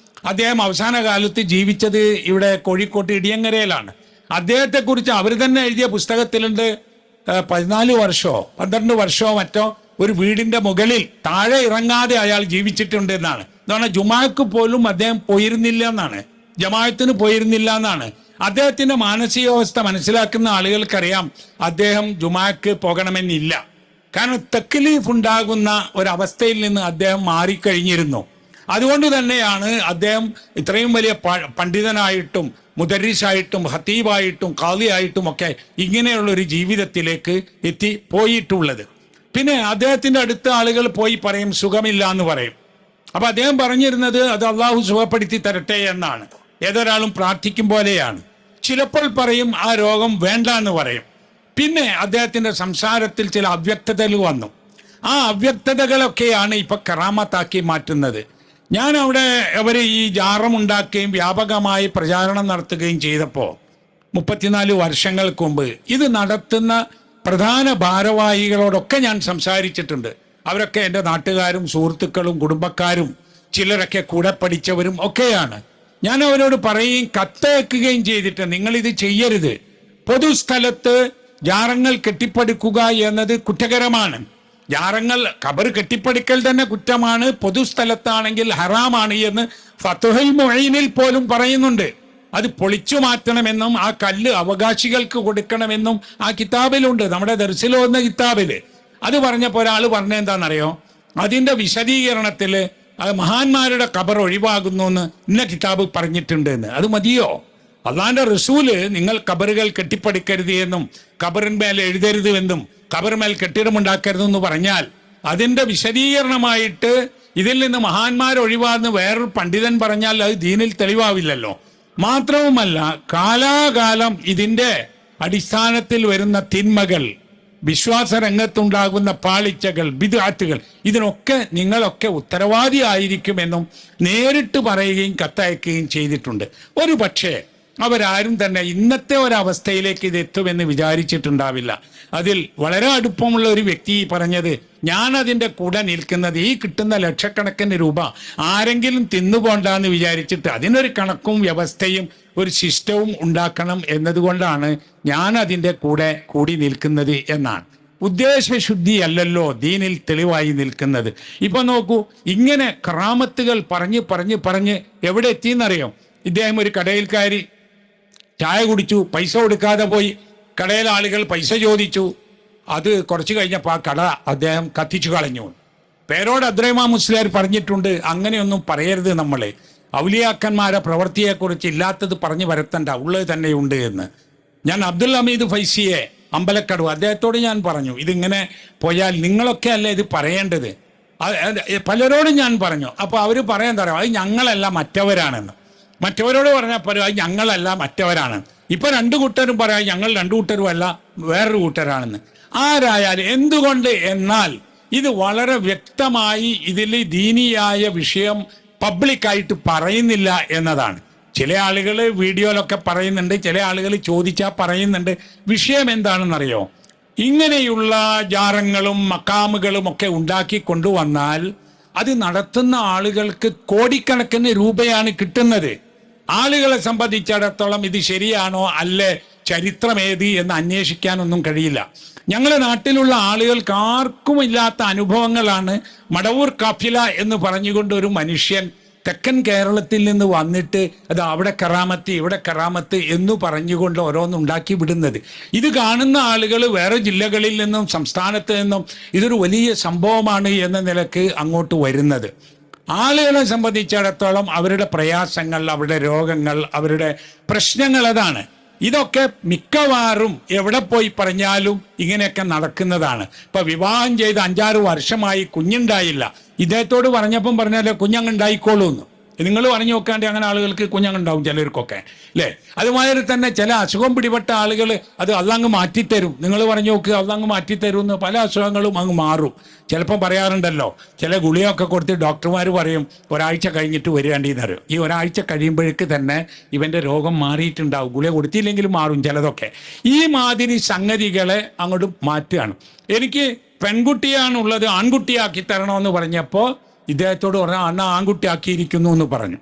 അദ്ദേഹം അവസാന കാലത്ത് ജീവിച്ചത് ഇവിടെ കോഴിക്കോട്ട് ഇടിയങ്ങരയിലാണ്. അദ്ദേഹത്തെക്കുറിച്ച് അവർ തന്നെ എഴുതിയ പുസ്തകത്തിലുണ്ട് 14 വർഷമോ 12 വർഷമോ മറ്റോ ഒരു വീടിന്റെ മുകളിൽ താഴെ ഇറങ്ങാതെ അയാൾ ജീവിച്ചിട്ടുണ്ട് എന്നാണ്. അതാണ് ജുമാക്ക് പോലും അദ്ദേഹം പോയിരുന്നില്ല എന്നാണ്, ജമാഅത്തിന് പോയിരുന്നില്ല എന്നാണ്. അദ്ദേഹത്തിന്റെ മാനസികാവസ്ഥ മനസ്സിലാക്കുന്ന ആളുകൾക്കറിയാം അദ്ദേഹം ജുമാക്ക് പോകണമെന്നില്ല. കാരണം തക്ലീഫ് ഉണ്ടാകുന്ന ഒരവസ്ഥയിൽ നിന്ന് അദ്ദേഹം മാറിക്കഴിഞ്ഞിരുന്നു. അതുകൊണ്ട് തന്നെയാണ് അദ്ദേഹം ഇത്രയും വലിയ പണ്ഡിതനായിട്ടും മുദരിസായിട്ടും ഖത്തീബായിട്ടും ഖാദിയായിട്ടും ഒക്കെ ഇങ്ങനെയുള്ളൊരു ജീവിതത്തിലേക്ക് പോയിട്ടുള്ളത്. പിന്നെ അദ്ദേഹത്തിന്റെ അടുത്ത ആളുകൾ പോയി പറയും സുഖമില്ല എന്ന് പറയും. അപ്പൊ അദ്ദേഹം പറഞ്ഞിരുന്നത് അത് അള്ളാഹു സുഖപ്പെടുത്തി തരട്ടെ എന്നാണ്. ഏതൊരാളും പ്രാർത്ഥിക്കും പോലെയാണ്. ചിലപ്പോൾ പറയും ആ രോഗം വേണ്ട എന്ന് പറയും. പിന്നെ അദ്ദേഹത്തിന്റെ സംസാരത്തിൽ ചില അവ്യക്തതകൾ വന്നു. ആ അവ്യക്തതകളൊക്കെയാണ് ഇപ്പൊ കറാമത്താക്കി മാറ്റുന്നത്. ഞാൻ അവിടെ അവർ ഈ ജാറമുണ്ടാക്കുകയും വ്യാപകമായി പ്രചാരണം നടത്തുകയും ചെയ്തപ്പോൾ 34 വർഷങ്ങൾക്ക് മുമ്പ് ഇത് നടത്തുന്ന പ്രധാന ഭാരവാഹികളോടൊക്കെ ഞാൻ സംസാരിച്ചിട്ടുണ്ട്. അവരൊക്കെ എൻ്റെ നാട്ടുകാരും സുഹൃത്തുക്കളും കുടുംബക്കാരും ചിലരൊക്കെ കൂടെ പഠിച്ചവരും ഒക്കെയാണ്. ഞാൻ അവരോട് പറയുകയും കത്തയക്കുകയും ചെയ്തിട്ട് നിങ്ങളിത് ചെയ്യരുത്. പൊതുസ്ഥലത്ത് ജാറങ്ങൾ കെട്ടിപ്പടുക്കുക എന്നത് കുറ്റകരമാണ്. ജാറങ്ങൾ ഖബർ കെട്ടിപ്പടുക്കൽ തന്നെ കുറ്റമാണ്, പൊതുസ്ഥലത്താണെങ്കിൽ ഹറാമാണ് എന്ന് ഫത്ഹുൽ മുഈനിൽ പോലും പറയുന്നുണ്ട്. അത് പൊളിച്ചു മാറ്റണമെന്നും ആ കല്ല് അവകാശികൾക്ക് കൊടുക്കണമെന്നും ആ കിതാബിലുണ്ട്, നമ്മുടെ ദർസിൽ വന്ന കിതാബില്. അത് പറഞ്ഞപ്പോൾ ഒരാൾ പറഞ്ഞ എന്താണെന്നറിയോ, അതിന്റെ വിശദീകരണത്തിൽ മഹാന്മാരുടെ ഖബർ ഒഴിവാകുന്നു എന്ന് ഇന്ന കിതാബ് പറഞ്ഞിട്ടുണ്ട് എന്ന്. അത് മതിയോ? അള്ളാന്റെ റസൂല് നിങ്ങൾ ഖബറുകൾ കെട്ടിപ്പടുക്കരുത് എന്നും ഖബറിന്മേൽ എഴുതരുത് എന്നും ഖബറിന്മേൽ കെട്ടിടമുണ്ടാക്കരുതെന്ന് പറഞ്ഞാൽ അതിന്റെ വിശദീകരണമായിട്ട് ഇതിൽ നിന്ന് മഹാന്മാർ ഒഴിവാന്ന് വേറൊരു പണ്ഡിതൻ പറഞ്ഞാൽ അത് ദീനിൽ തെളിവാവില്ലല്ലോ. മാത്രവുമല്ല, കാലാകാലം ഇതിന്റെ അടിസ്ഥാനത്തിൽ വരുന്ന തിന്മകൾ, വിശ്വാസ രംഗത്തുണ്ടാകുന്ന പാളിച്ചകൾ, ബിദ്അത്തുകൾ, ഇതിനൊക്കെ നിങ്ങളൊക്കെ ഉത്തരവാദിയായിരിക്കുമെന്നും നേരിട്ട് പറയുകയും കത്തയക്കുകയും ചെയ്തിട്ടുണ്ട്. ഒരു പക്ഷേ അവരാരും തന്നെ ഇന്നത്തെ ഒരവസ്ഥയിലേക്ക് ഇത് എത്തുമെന്ന് വിചാരിച്ചിട്ടുണ്ടാവില്ല. അതിൽ വളരെ അടുപ്പമുള്ള ഒരു വ്യക്തി പറഞ്ഞത്, ഞാൻ അതിൻ്റെ കൂടെ നിൽക്കുന്നത് ഈ കിട്ടുന്ന ലക്ഷക്കണക്കിന് രൂപ ആരെങ്കിലും തിന്നുപോണ്ടെന്ന് വിചാരിച്ചിട്ട് അതിനൊരു കണക്കും വ്യവസ്ഥയും ഒരു സിസ്റ്റവും ഉണ്ടാക്കണം എന്നതുകൊണ്ടാണ് ഞാൻ അതിൻ്റെ കൂടെ കൂടി നിൽക്കുന്നത് എന്നാണ്. ഉദ്ദേശശുദ്ധിയല്ലല്ലോ ദീനിൽ തെളിവായി നിൽക്കുന്നത്. ഇപ്പൊ നോക്കൂ, ഇങ്ങനെ കറാമത്തുകൾ പറഞ്ഞ് എവിടെ എത്തിയെന്നറിയോ? ഇദ്ദേഹം ഒരു കടയിൽ കയറി ചായ കുടിച്ചു, പൈസ കൊടുക്കാതെ പോയി. കടയിലെ ആളുകൾ പൈസ ചോദിച്ചു. അത് കുറച്ച് കഴിഞ്ഞപ്പോൾ ആ കട അദ്ദേഹം കത്തിച്ചു കളഞ്ഞു. പേരോട് അബ്ദുറഹ്മാൻ മുസ്ലിയാർ പറഞ്ഞിട്ടുണ്ട്, അങ്ങനെയൊന്നും പറയരുത്, നമ്മളെ ഔലിയാക്കന്മാരെ പ്രവൃത്തിയെക്കുറിച്ച് ഇല്ലാത്തത് പറഞ്ഞു വരത്തണ്ട, ഉള്ളത് തന്നെയുണ്ട് എന്ന്. ഞാൻ അബ്ദുൽ ഹമീദ് ഫൈസിയെ അമ്പലക്കടവ് അദ്ദേഹത്തോട് ഞാൻ പറഞ്ഞു, ഇതിങ്ങനെ പോയാൽ നിങ്ങളൊക്കെ അല്ലേ ഇത് പറയേണ്ടത്. പലരോടും ഞാൻ പറഞ്ഞു. അപ്പോൾ അവർ പറയാൻ തരാം, അത് ഞങ്ങളല്ല മറ്റവരാണെന്ന്. മറ്റവരോട് പറഞ്ഞപ്പോൾ അത് ഞങ്ങളല്ല മറ്റവരാണ്. ഇപ്പൊ രണ്ടു കൂട്ടരും പറയാം ഞങ്ങൾ രണ്ടു കൂട്ടരും അല്ല വേറൊരു കൂട്ടരാണെന്ന്. ആരായാലും എന്തുകൊണ്ട് എന്നാൽ ഇത് വളരെ വ്യക്തമായി ഇതിൽ ദീനിയായ വിഷയം പബ്ലിക്കായിട്ട് പറയുന്നില്ല എന്നതാണ്. ചില ആളുകൾ വീഡിയോയിലൊക്കെ പറയുന്നുണ്ട്, ചില ആളുകൾ ചോദിച്ചാൽ പറയുന്നുണ്ട്. വിഷയം എന്താണെന്നറിയോ? ഇങ്ങനെയുള്ള ജാറങ്ങളും മക്കാമുകളും ഒക്കെ ഉണ്ടാക്കി കൊണ്ടുവന്നാൽ അത് നടത്തുന്ന ആളുകൾക്ക് കോടിക്കണക്കിന് രൂപയാണ് കിട്ടുന്നത്. ആളുകളെ സംബന്ധിച്ചിടത്തോളം ഇത് ശരിയാണോ അല്ലേ, ചരിത്രം ഏത് എന്ന് അന്വേഷിക്കാനൊന്നും കഴിയില്ല. ഞങ്ങളുടെ നാട്ടിലുള്ള ആളുകൾക്ക് ആർക്കും ഇല്ലാത്ത അനുഭവങ്ങളാണ്. മടവൂർ കാഫില എന്ന് പറഞ്ഞുകൊണ്ട് ഒരു മനുഷ്യൻ തെക്കൻ കേരളത്തിൽ നിന്ന് വന്നിട്ട് അത് അവിടെ കറാമത്ത് ഇവിടെ കറാമത്ത് എന്ന് പറഞ്ഞുകൊണ്ട് ഓരോന്നുണ്ടാക്കി വിടുന്നത്. ഇത് കാണുന്ന ആളുകൾ വേറെ ജില്ലകളിൽ നിന്നും സംസ്ഥാനത്ത് നിന്നും ഇതൊരു വലിയ സംഭവമാണ് എന്ന നിലക്ക് അങ്ങോട്ട് വരുന്നത്. ആളുകളെ സംബന്ധിച്ചിടത്തോളം അവരുടെ പ്രയാസങ്ങൾ, അവരുടെ രോഗങ്ങൾ, അവരുടെ പ്രശ്നങ്ങൾ അതാണ്. ഇതൊക്കെ മിക്കവാറും എവിടെ പോയി പറഞ്ഞാലും ഇങ്ങനെയൊക്കെ നടക്കുന്നതാണ്. ഇപ്പൊ വിവാഹം ചെയ്ത് 5-6 വർഷമായി കുഞ്ഞുണ്ടായില്ല. ഇദ്ദേഹത്തോട് പറഞ്ഞപ്പം പറഞ്ഞാലേ കുഞ്ഞങ്ങുണ്ടായിക്കോളൂ എന്ന്. നിങ്ങൾ പറഞ്ഞു നോക്കാണ്ട് അങ്ങനെ ആളുകൾക്ക് കുഞ്ഞങ്ങുണ്ടാവും ചിലർക്കൊക്കെ, അല്ലേ? അതുമാതിരി തന്നെ ചില അസുഖം പിടിപെട്ട ആളുകൾ അത് അള്ളങ്ങ് മാറ്റിത്തരും. നിങ്ങൾ പറഞ്ഞു നോക്കുക, അള്ളങ്ങ് മാറ്റിത്തരും എന്ന്. പല അസുഖങ്ങളും അങ്ങ് മാറും. ചിലപ്പം പറയാറുണ്ടല്ലോ, ചില ഗുളിയൊക്കെ കൊടുത്ത് ഡോക്ടർമാർ പറയും ഒരാഴ്ച കഴിഞ്ഞിട്ട് വരികയാണ്ടിന്ന് അറിയും. ഈ ഒരാഴ്ച കഴിയുമ്പോഴേക്ക് തന്നെ ഇവൻ്റെ രോഗം മാറിയിട്ടുണ്ടാവും. ഗുളിക കൊടുത്തില്ലെങ്കിലും മാറും ചിലതൊക്കെ. ഈ മാതിരി സംഗതികളെ അങ്ങോട്ട് മാറ്റുകയാണ്. എനിക്ക് പെൺകുട്ടിയാണുള്ളത്, ആൺകുട്ടിയാക്കി തരണമെന്ന് പറഞ്ഞപ്പോൾ ഇദ്ദേഹത്തോട് പറഞ്ഞാൽ അന്ന് ആൺകുട്ടിയാക്കിയിരിക്കുന്നു എന്ന് പറഞ്ഞു.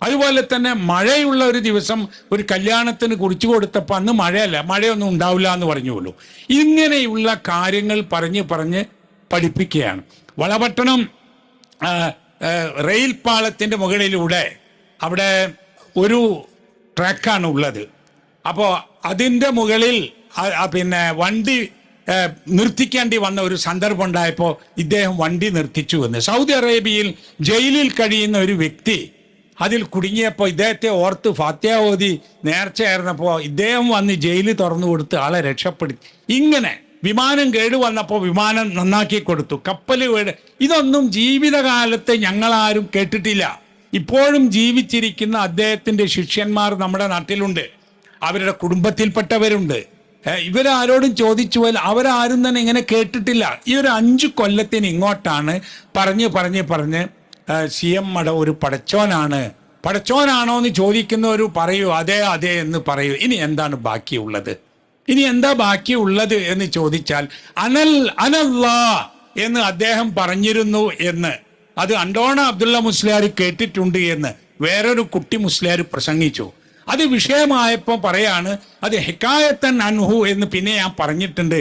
അതുപോലെ തന്നെ മഴയുള്ള ഒരു ദിവസം ഒരു കല്യാണത്തിന് കുറിച്ചു കൊടുത്തപ്പോൾ അന്ന് മഴയല്ല, മഴയൊന്നും ഉണ്ടാവില്ല എന്ന് പറഞ്ഞുള്ളൂ. ഇങ്ങനെയുള്ള കാര്യങ്ങൾ പറഞ്ഞ് പഠിപ്പിക്കുകയാണ്. വളപട്ടണം റെയിൽ പാളത്തിൻ്റെ മുകളിലൂടെ അവിടെ ഒരു ട്രാക്കാണ് ഉള്ളത്. അപ്പോൾ അതിൻ്റെ മുകളിൽ പിന്നെ വണ്ടി നിർത്തിക്കേണ്ടി വന്ന ഒരു സന്ദർഭം ഉണ്ടായപ്പോൾ ഇദ്ദേഹം വണ്ടി നിർത്തിച്ചു എന്ന്. സൗദി അറേബ്യയിൽ ജയിലിൽ കഴിയുന്ന ഒരു വ്യക്തി അതിൽ കുടുങ്ങിയപ്പോൾ ഇദ്ദേഹത്തെ ഓർത്ത് ഫാത്തിഹ ഓതി നേർച്ചയായിരുന്നപ്പോൾ ഇദ്ദേഹം വന്ന് ജയിൽ തുറന്നു കൊടുത്ത് ആളെ രക്ഷപ്പെടുത്തി. ഇങ്ങനെ വിമാനം കേടുവന്നപ്പോൾ വിമാനം നന്നാക്കി കൊടുത്തു, കപ്പൽ കേട്. ഇതൊന്നും ജീവിതകാലത്ത് ഞങ്ങളാരും കേട്ടിട്ടില്ല. ഇപ്പോഴും ജീവിച്ചിരിക്കുന്ന അദ്ദേഹത്തിൻ്റെ ശിഷ്യന്മാർ നമ്മുടെ നാട്ടിലുണ്ട്, അവരുടെ കുടുംബത്തിൽപ്പെട്ടവരുണ്ട്. ഇവരാരോടും ചോദിച്ചു പോയാൽ അവരാരും തന്നെ ഇങ്ങനെ കേട്ടിട്ടില്ല. ഈ ഒരു 5 കൊല്ലത്തിന് ഇങ്ങോട്ടാണ് പറഞ്ഞ് CM മടവൂർ പടച്ചോനാണോ എന്ന് ചോദിക്കുന്നവർ പറയൂ അതെ എന്ന് പറയൂ. ഇനി എന്താണ് ബാക്കിയുള്ളത്? ഇനി എന്താ ബാക്കിയുള്ളത് എന്ന് ചോദിച്ചാൽ അനല്ലാ എന്ന് അദ്ദേഹം പറഞ്ഞിരുന്നു എന്ന്, അത് അണ്ടോണ അബ്ദുള്ള മുസ്ലിയാർ കേട്ടിട്ടുണ്ട് എന്ന് വേറൊരു കുട്ടി മുസ്ലിയാർ പ്രസംഗിച്ചു. അത് വിഷയമായപ്പോൾ പറയാണ് അത് ഹിക്കായത്തൻ അൻഹു എന്ന് പിന്നെ ഞാൻ പറഞ്ഞിട്ടുണ്ട്.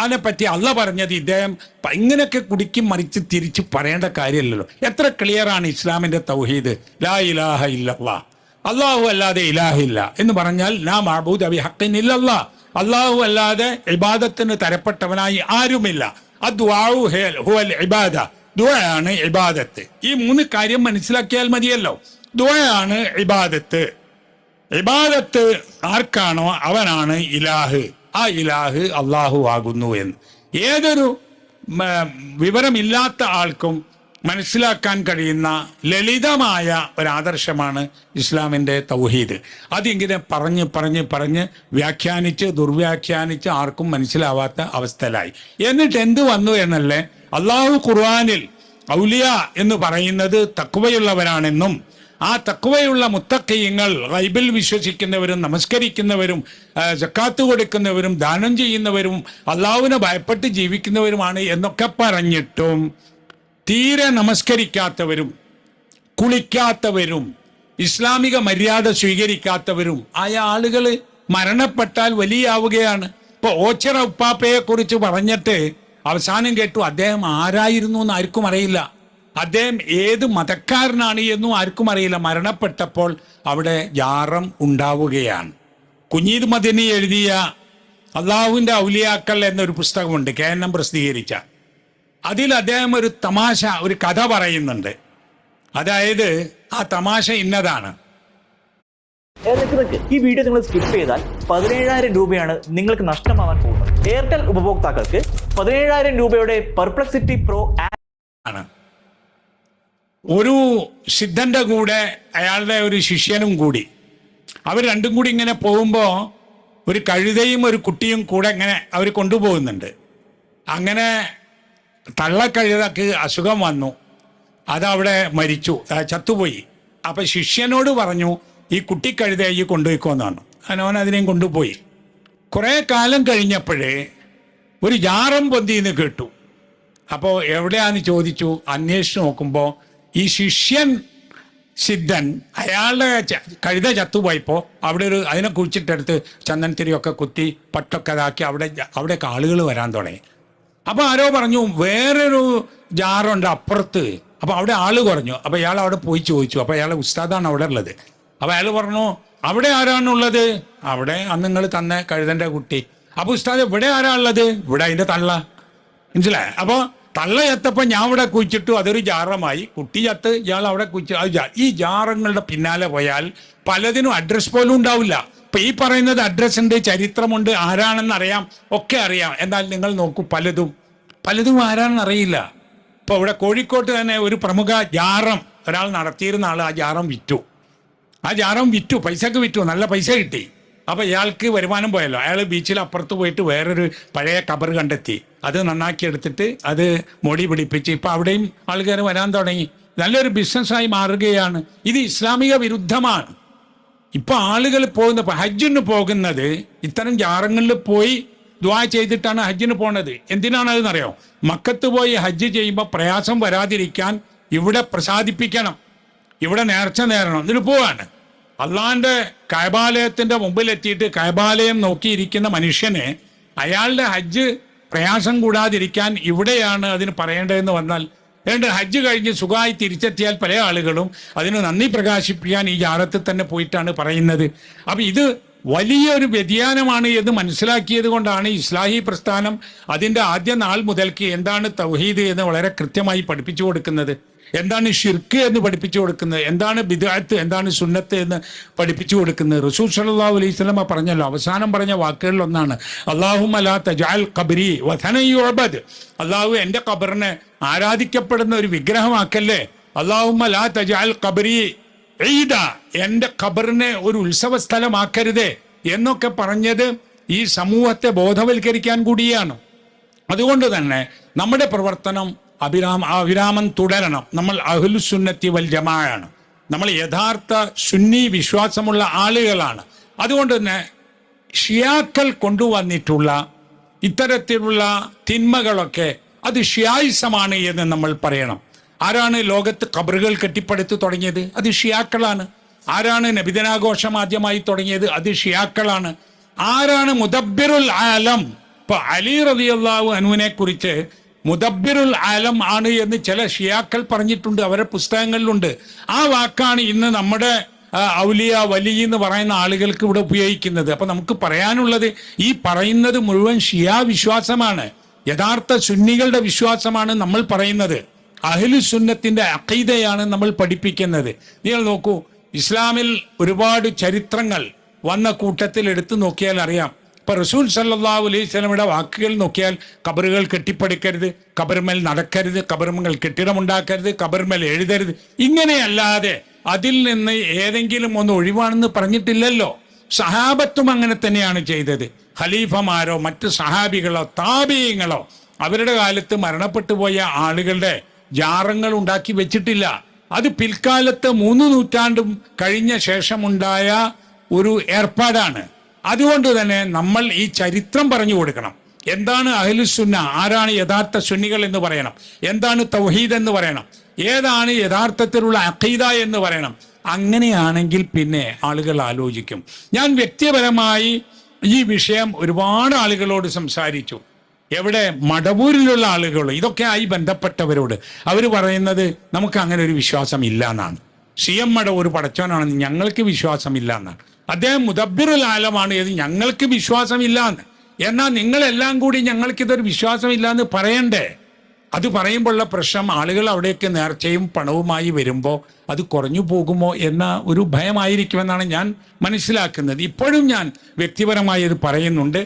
അതിനെ പറ്റി അല്ല പറഞ്ഞത് ഇദ്ദേഹം ഇങ്ങനെയൊക്കെ കുടിക്കും മറിച്ച് തിരിച്ച് പറയേണ്ട കാര്യമല്ലല്ലോ. എത്ര ക്ലിയറാണ് ഇസ്ലാമിന്റെ തൗഹീദ്. ലാ ഇലാഹ ഇല്ലല്ലാഹ്, അല്ലാഹു അല്ലാതെ ഇലാഹില്ല എന്ന് പറഞ്ഞാൽ ലാ മഅബൂദ ബിഹഖ്ഖിൻ ഇല്ലല്ലാഹ്, അല്ലാഹു അല്ലാതെ ഇബാദത്തിന് തരപ്പെട്ടവനായി ആരുമില്ല. അദ്ദുആഉ ഹുവൽ ഇബാദ, ദുആയാണ് ഇബാദത്ത്. ഈ 3 കാര്യം മനസ്സിലാക്കിയാൽ മതിയല്ലോ. ദുആയാണ് ഇബാദത്ത്. ഇബാദത്ത് ആർക്കാണോ അവനാണ് ഇലാഹ്. ആ ഇലാഹ് അള്ളാഹു ആകുന്നു എന്ന് ഏതൊരു വിവരമില്ലാത്ത ആൾക്കും മനസ്സിലാക്കാൻ കഴിയുന്ന ലളിതമായ ഒരാദർശമാണ് ഇസ്ലാമിൻ്റെ തൗഹീദ്. അതിങ്ങനെ പറഞ്ഞ് പറഞ്ഞ് പറഞ്ഞ് വ്യാഖ്യാനിച്ച് ദുർവ്യാഖ്യാനിച്ച് ആർക്കും മനസ്സിലാവാത്ത അവസ്ഥയിലായി. എന്നിട്ട് എന്ത് വന്നു എന്നല്ലേ, അള്ളാഹു ഖുർആനിൽ ഔലിയ എന്ന് പറയുന്നത് തഖ്വയുള്ളവരാണെന്നും ആ തഖ്വയുള്ള മുത്തഖീങ്ങൾ ഗൈബിൽ വിശ്വസിക്കുന്നവരും നമസ്കരിക്കുന്നവരും സക്കാത്ത് കൊടുക്കുന്നവരും ദാനം ചെയ്യുന്നവരും അള്ളാഹുവിനെ ഭയപ്പെട്ട് ജീവിക്കുന്നവരുമാണ് എന്നൊക്കെ പറഞ്ഞിട്ടും തീരെ നമസ്കരിക്കാത്തവരും കുളിക്കാത്തവരും ഇസ്ലാമിക മര്യാദ സ്വീകരിക്കാത്തവരും ആയ ആളുകൾ മരണപ്പെട്ടാൽ വലിയാവുകയാണ്. ഇപ്പൊ ഓച്ചിറ ഉപ്പാപ്പയെ കുറിച്ച് പറഞ്ഞിട്ട് അവസാനം കേട്ടു അദ്ദേഹം ആരായിരുന്നു എന്ന് ആർക്കും അറിയില്ല, അദ്ദേഹം ഏത് മതക്കാരനാണ് എന്നും ആർക്കും അറിയില്ല. മരണപ്പെട്ടപ്പോൾ അവിടെ ജാറം ഉണ്ടാവുകയാണ്. കുഞ്ഞീദ് മദനി എഴുതിയ അള്ളാഹുവിൻ്റെ ഔലിയാക്കൾ എന്നൊരു പുസ്തകമുണ്ട്, KNM പ്രസിദ്ധീകരിച്ച. അതിൽ അദ്ദേഹം ഒരു തമാശ, ഒരു കഥ പറയുന്നുണ്ട്. അതായത് ആ തമാശ ഇന്നതാണ്. ഈ വീഡിയോ നിങ്ങൾ സ്കിപ്പ് ചെയ്താൽ 17,000 രൂപയാണ് നിങ്ങൾക്ക് നഷ്ടമാവാൻ പോകുന്നത്. എയർടെൽ ഉപഭോക്താക്കൾക്ക് 17,000 രൂപയുടെ പെർപ്ലക്സിറ്റി പ്രോ ആണ്. ഒരു സിദ്ധന്റെ കൂടെ അയാളുടെ ഒരു ശിഷ്യനും കൂടി, അവർ രണ്ടും കൂടി ഇങ്ങനെ പോകുമ്പോൾ ഒരു കഴുതയും ഒരു കുട്ടിയും കൂടെ ഇങ്ങനെ അവർ കൊണ്ടുപോകുന്നുണ്ട്. അങ്ങനെ തള്ളക്കഴുതക്ക് അസുഖം വന്നു, അതവിടെ മരിച്ചു, ചത്തുപോയി. അപ്പം ശിഷ്യനോട് പറഞ്ഞു ഈ കുട്ടിക്കഴുത ഈ കൊണ്ടുപോയിക്കോന്ന് പറഞ്ഞു. അവൻ അതിനെയും കൊണ്ടുപോയി. കുറേ കാലം കഴിഞ്ഞപ്പോഴേ ഒരു ജാറം പൊന്തിന്ന് കേട്ടു. അപ്പോൾ എവിടെയാന്ന് ചോദിച്ചു. അന്വേഷിച്ച് നോക്കുമ്പോൾ ഈ ശിഷ്യൻ സിദ്ധൻ അയാളുടെ കഴുത ചത്തുപോയപ്പോൾ അവിടെ ഒരു അതിനെ കുഴിച്ചിട്ടെടുത്ത് ചന്ദനത്തിരിയൊക്കെ കുത്തി പട്ടൊക്കെ ഇതാക്കി അവിടെ ആളുകൾ വരാൻ തുടങ്ങി. അപ്പോൾ ആരോ പറഞ്ഞു വേറൊരു ജാറുണ്ട് അപ്പുറത്ത്, അപ്പോൾ അവിടെ ആള് കുറഞ്ഞു. അപ്പോൾ ഇയാൾ അവിടെ പോയി ചോദിച്ചു. അപ്പോൾ അയാളെ ഉസ്താദാണ് അവിടെ ഉള്ളത്. അപ്പോൾ അയാൾ പറഞ്ഞു അവിടെ ആരാണുള്ളത്? അവിടെ അന്ന് നിങ്ങൾ തന്ന കഴുതൻ്റെ കുട്ടി. അപ്പോൾ ഉസ്താദ് ഇവിടെ ആരാ ഉള്ളത്? ഇവിടെ അതിൻ്റെ തള്ള. മനസ്സിലായി? അപ്പോൾ തള്ള ചത്തപ്പോൾ ഞാൻ ഇവിടെ കുഴിച്ചിട്ടു, അതൊരു ജാറമായി. കുട്ടി ചത്ത് ഇയാൾ അവിടെ കുഴിച്ചു. ഈ ജാറങ്ങളുടെ പിന്നാലെ പോയാൽ പലതിനും അഡ്രസ് പോലും ഉണ്ടാവില്ല. ഇപ്പൊ ഈ പറയുന്നത് അഡ്രസ് ഉണ്ട്, ചരിത്രമുണ്ട്, ആരാണെന്ന് അറിയാം, ഒക്കെ അറിയാം. എന്നാൽ നിങ്ങൾ നോക്കൂ, പലതും ആരാണെന്ന് അറിയില്ല. ഇപ്പൊ ഇവിടെ കോഴിക്കോട്ട് തന്നെ ഒരു പ്രമുഖ ജാറം ഒരാൾ നടത്തിയിരുന്ന ആൾ ആ ജാറം വിറ്റു, പൈസക്ക് വിറ്റു, നല്ല പൈസ കിട്ടി. അപ്പൊ ഇയാൾക്ക് വരുമാനം പോയല്ലോ. അയാൾ ബീച്ചിൽ അപ്പുറത്ത് പോയിട്ട് വേറൊരു പഴയ കബർ കണ്ടെത്തി, അത് നന്നാക്കി എടുത്തിട്ട് അത് മോടി പിടിപ്പിച്ച് ഇപ്പൊ അവിടെയും ആൾക്കാർ വരാൻ തുടങ്ങി. നല്ലൊരു ബിസിനസ്സായി മാറുകയാണ്. ഇത് ഇസ്ലാമിക വിരുദ്ധമാണ്. ഇപ്പൊ ആളുകൾ ഹജ്ജിന് പോകുന്നത് ഇത്തരം ജാറങ്ങളിൽ പോയി ദുആ ചെയ്തിട്ടാണ് ഹജ്ജിന് പോണത്. എന്തിനാണ് അതെന്നറിയോ? മക്കത്ത് പോയി ഹജ്ജ് ചെയ്യുമ്പോൾ പ്രയാസം വരാതിരിക്കാൻ ഇവിടെ പ്രസാദിപ്പിക്കണം, ഇവിടെ നേർച്ച നേരണം. എന്നിട്ട് പോവാണ്. അള്ളാന്റെ കഅബാലയത്തിന്റെ മുമ്പിലെത്തിയിട്ട് കഅബാലയം നോക്കിയിരിക്കുന്ന മനുഷ്യന് അയാളുടെ ഹജ്ജ് പ്രയാസം കൂടാതിരിക്കാൻ ഇവിടെയാണ് അതിന് പറയേണ്ടതെന്ന് വന്നാൽ, ഹജ്ജ് കഴിഞ്ഞ് സുഖമായി തിരിച്ചെത്തിയാൽ പല ആളുകളും അതിന് നന്ദി പ്രകാശിപ്പിക്കാൻ ഈ ജാറത്തിൽ തന്നെ പോയിട്ടാണ് പറയുന്നത്. അപ്പം ഇത് വലിയൊരു വ്യതിയാനമാണ് എന്ന് മനസ്സിലാക്കിയത് കൊണ്ടാണ് ഇസ്ലാഹി പ്രസ്ഥാനം അതിൻ്റെ ആദ്യ നാൾ മുതൽക്ക് എന്താണ് തൗഹീദ് എന്ന് വളരെ കൃത്യമായി പഠിപ്പിച്ചു കൊടുക്കുന്നത്, എന്താണ് ഷിർക്ക് എന്ന് പഠിപ്പിച്ചു കൊടുക്കുന്നത്, എന്താണ് ബിദ്അത്ത്, എന്താണ് സുന്നത്ത് എന്ന് പഠിപ്പിച്ചു കൊടുക്കുന്നത്. റസൂൽ സല്ലല്ലാഹു അലൈഹി വസല്ലം പറഞ്ഞല്ലോ, അവസാനം പറഞ്ഞ വാക്കുകളിൽ ഒന്നാണ് അല്ലാഹുമ്മ ലാ തജ്അൽ ഖബ്രി വഥനൻ യുഅബദ്. അല്ലാഹു എൻ്റെ ഖബറിനെ ആരാധിക്കപ്പെടുന്ന ഒരു വിഗ്രഹമാക്കല്ലേ. അല്ലാഹുമ്മ ലാ തജ്അൽ ഖബ്രി ഈദ, എൻ്റെ ഖബറിനെ ഒരു ഉത്സവ സ്ഥലമാക്കരുതേ എന്നൊക്കെ പറഞ്ഞത് ഈ സമൂഹത്തെ ബോധവൽക്കരിക്കാൻ കൂടിയാണ്. അതുകൊണ്ട് തന്നെ നമ്മുടെ പ്രവർത്തനം അവിരാമം തുടരണം. നമ്മൾ അഹ്ലുസുന്നത്തി വൽ ജമാഅയാണ്, നമ്മൾ യഥാർത്ഥ സുന്നി വിശ്വാസമുള്ള ആളുകളാണ്. അതുകൊണ്ട് തന്നെ ഷിയാക്കൾ കൊണ്ടുവന്നിട്ടുള്ള ഇത്തരത്തിലുള്ള തിന്മകളൊക്കെ അത് ഷിയായിസമാണ് എന്ന് നമ്മൾ പറയണം. ആരാണ് ലോകത്ത് ഖബറുകൾ കെട്ടിപ്പടുത്ത് തുടങ്ങിയത്? അത് ഷിയാക്കളാണ്. ആരാണ് നബിദിനാഘോഷം ആദ്യമായി തുടങ്ങിയത്? അത് ഷിയാക്കളാണ്. ആരാണ് മുദബ്ബിറുൽ ആലം? ഇപ്പൊ അലി റളിയല്ലാഹു അൻഹുവിനെ കുറിച്ച് മുദബ്ബിറുൽ ആലം ആണ് എന്ന് ചില ഷിയാക്കൾ പറഞ്ഞിട്ടുണ്ട്, അവരുടെ പുസ്തകങ്ങളിലുണ്ട്. ആ വാക്കാണ് ഇന്ന് നമ്മുടെ ഔലിയ വലി എന്ന് പറയുന്ന ആളുകൾക്ക് ഇവിടെ ഉപയോഗിക്കുന്നത്. അപ്പൊ നമുക്ക് പറയാനുള്ളത്, ഈ പറയുന്നത് മുഴുവൻ ഷിയാ വിശ്വാസമാണ്, യഥാർത്ഥ സുന്നികളുടെ വിശ്വാസമാണ് നമ്മൾ പറയുന്നത്. അഹ്ലു സുന്നത്തിന്റെ അഖീദയാണ് നമ്മൾ പഠിപ്പിക്കുന്നത്. നിങ്ങൾ നോക്കൂ, ഇസ്ലാമിൽ ഒരുപാട് ചരിത്രങ്ങൾ വന്ന കൂട്ടത്തിൽ എടുത്തു നോക്കിയാൽ അറിയാം. ഇപ്പൊ റസൂൽ സല്ലല്ലാഹു അലൈഹി വസല്ലമയുടെ വാക്കുകൾ നോക്കിയാൽ, ഖബറുകൾ കെട്ടിപ്പടുക്കരുത്, ഖബർമേൽ നടക്കരുത്, ഖബർമേൽ കെട്ടിടമുണ്ടാക്കരുത്, ഖബർമേൽ എഴുതരുത്, ഇങ്ങനെയല്ലാതെ അതിൽ നിന്ന് ഏതെങ്കിലും ഒന്ന് ഒഴിവാണെന്ന് പറഞ്ഞിട്ടില്ലല്ലോ. സഹാബത്തും അങ്ങനെ തന്നെയാണ് ചെയ്തത്. ഖലീഫമാരോ മറ്റ് സഹാബികളോ താബിഈങ്ങളോ അവരുടെ കാലത്ത് മരണപ്പെട്ടു പോയ ആളുകളുടെ ജാറങ്ങൾ ഉണ്ടാക്കി വെച്ചിട്ടില്ല. അത് പിൽക്കാലത്ത് 3 നൂറ്റാണ്ടും കഴിഞ്ഞ ശേഷമുണ്ടായ ഒരു ഏർപ്പാടാണ്. അതുകൊണ്ട് തന്നെ നമ്മൾ ഈ ചരിത്രം പറഞ്ഞു കൊടുക്കണം. എന്താണ് അഹ്ലുസുന്ന, ആരാണ് യഥാർത്ഥ സുന്നികൾ എന്ന് പറയണം, എന്താണ് തൗഹീദ് എന്ന് പറയണം, ഏതാണ് യഥാർത്ഥത്തിലുള്ള അഖീദ എന്ന് പറയണം. അങ്ങനെയാണെങ്കിൽ പിന്നെ ആളുകൾ ആലോചിക്കും. ഞാൻ വ്യക്തിപരമായി ഈ വിഷയം ഒരുപാട് ആളുകളോട് സംസാരിച്ചു. എവിടെ? മടവൂരിലുള്ള ആളുകൾ, ഇതൊക്കെ ആയി ബന്ധപ്പെട്ടവരോട്. അവർ പറയുന്നത് നമുക്ക് അങ്ങനെ ഒരു വിശ്വാസം ഇല്ല എന്നാണ്. CM മടവൂർ പടച്ചവനാണെന്ന് ഞങ്ങൾക്ക് വിശ്വാസമില്ല എന്നാണ്. അദ്ദേഹം മുദബ്ബിറുൽ ആലമാണ് എന്ന് ഞങ്ങൾക്ക് വിശ്വാസമില്ല എന്ന്. എന്നാൽ നിങ്ങളെല്ലാം കൂടി ഞങ്ങൾക്കിതൊരു വിശ്വാസമില്ല എന്ന് പറയണ്ടേ? അത് പറയുമ്പോഴുള്ള പ്രശ്നം, ആളുകൾ അവിടേക്ക് നേർച്ചയും പണവുമായി വരുമ്പോൾ അത് കുറഞ്ഞു പോകുമോ എന്ന ഒരു ഭയമായിരിക്കുമെന്നാണ് ഞാൻ മനസ്സിലാക്കുന്നത്. ഇപ്പോഴും ഞാൻ വ്യക്തിപരമായി ഇത് പറയുന്നുണ്ട്.